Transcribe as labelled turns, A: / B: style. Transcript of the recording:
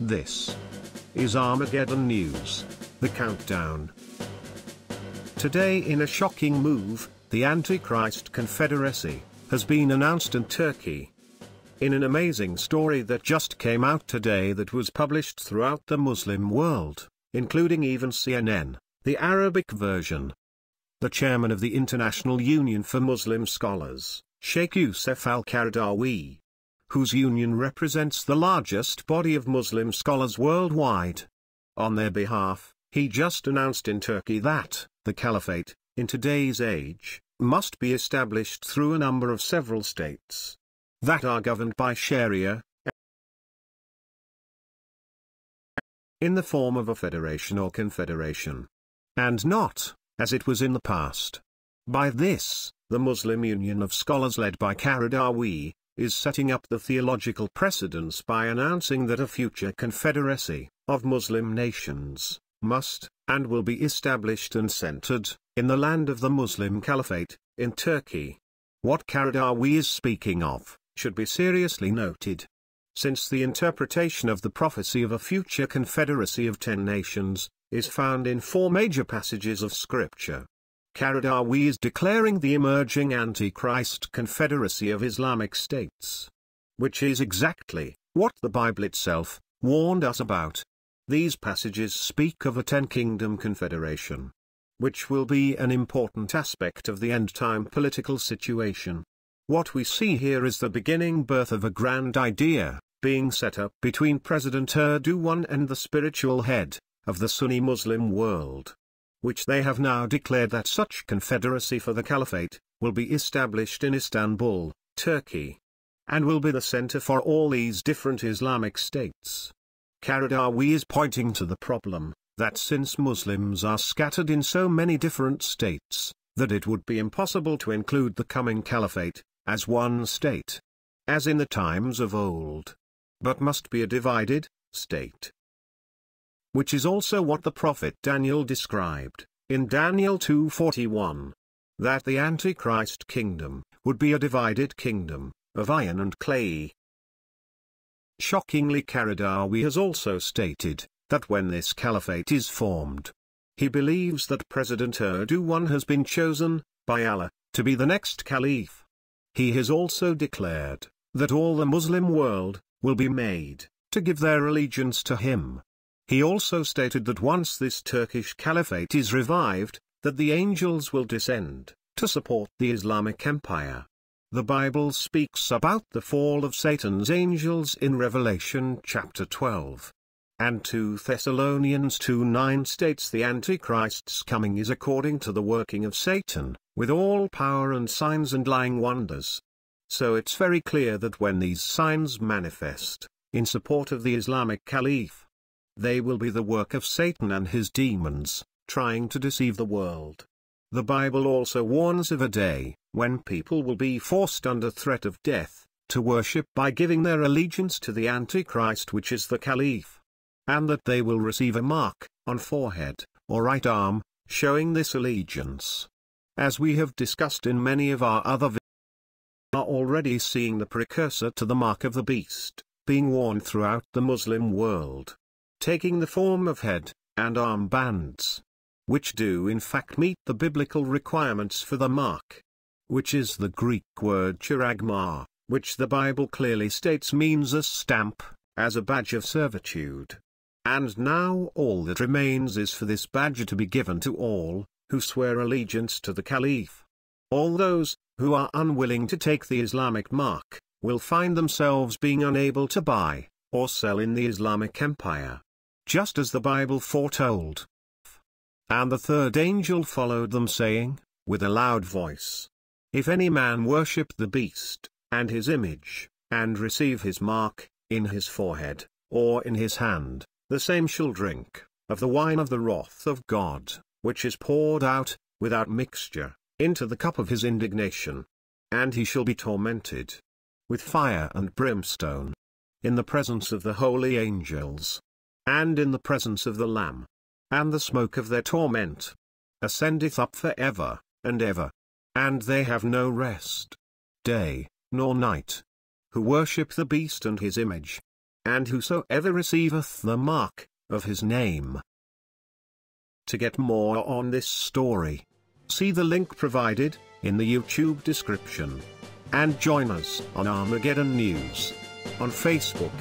A: This is Armageddon News, the countdown. Today, in a shocking move, the Antichrist Confederacy has been announced in Turkey. In an amazing story that just came out today that was published throughout the Muslim world, including even CNN, the Arabic version. The chairman of the International Union for Muslim Scholars, Sheikh Youssef al-Qaradawi, whose union represents the largest body of Muslim scholars worldwide. On their behalf, he just announced in Turkey that the caliphate, in today's age, must be established through a number of several states that are governed by Sharia in the form of a federation or confederation, and not, as it was in the past. By this, the Muslim Union of Scholars led by Qaradawi is setting up the theological precedence by announcing that a future confederacy of Muslim nations must and will be established and centered in the land of the Muslim Caliphate, in Turkey. What Qaradawi is speaking of should be seriously noted, since the interpretation of the prophecy of a future confederacy of 10 nations is found in 4 major passages of Scripture. Qaradawi is declaring the emerging Antichrist Confederacy of Islamic states, which is exactly what the Bible itself warned us about. These passages speak of a 10-kingdom confederation, which will be an important aspect of the end-time political situation. What we see here is the beginning birth of a grand idea being set up between President Erdogan and the spiritual head of the Sunni Muslim world, which they have now declared that such confederacy for the caliphate will be established in Istanbul, Turkey, and will be the center for all these different Islamic states. Qaradawi is pointing to the problem that since Muslims are scattered in so many different states, that it would be impossible to include the coming caliphate as one state, as in the times of old, but must be a divided state. Which is also what the prophet Daniel described, in Daniel 2:41, that the Antichrist kingdom would be a divided kingdom, of iron and clay. Shockingly, Qaradawi has also stated that when this caliphate is formed, he believes that President Erdogan has been chosen by Allah to be the next Caliph. He has also declared that all the Muslim world will be made to give their allegiance to him. He also stated that once this Turkish caliphate is revived, that the angels will descend to support the Islamic Empire. The Bible speaks about the fall of Satan's angels in Revelation chapter 12. And 2 Thessalonians 2:9 states the Antichrist's coming is according to the working of Satan, with all power and signs and lying wonders. So it's very clear that when these signs manifest, in support of the Islamic Caliph, they will be the work of Satan and his demons, trying to deceive the world. The Bible also warns of a day when people will be forced under threat of death to worship by giving their allegiance to the Antichrist, which is the Caliph, and that they will receive a mark on forehead or right arm showing this allegiance. As we have discussed in many of our other videos, we are already seeing the precursor to the mark of the beast being worn throughout the Muslim world, taking the form of head and arm bands, which do in fact meet the biblical requirements for the mark, which is the Greek word charagma, which the Bible clearly states means a stamp, as a badge of servitude. And now all that remains is for this badge to be given to all who swear allegiance to the Caliph. All those who are unwilling to take the Islamic mark will find themselves being unable to buy or sell in the Islamic Empire, just as the Bible foretold. And the third angel followed them, saying, with a loud voice, if any man worship the beast, and his image, and receive his mark, in his forehead, or in his hand, the same shall drink of the wine of the wrath of God, which is poured out, without mixture, into the cup of his indignation. And he shall be tormented with fire and brimstone, in the presence of the holy angels, and in the presence of the Lamb. And the smoke of their torment ascendeth up for ever and ever. And they have no rest, day, nor night, who worship the beast and his image. and whosoever receiveth the mark of his name. To get more on this story, see the link provided in the YouTube description. And join us on Armageddon News on Facebook.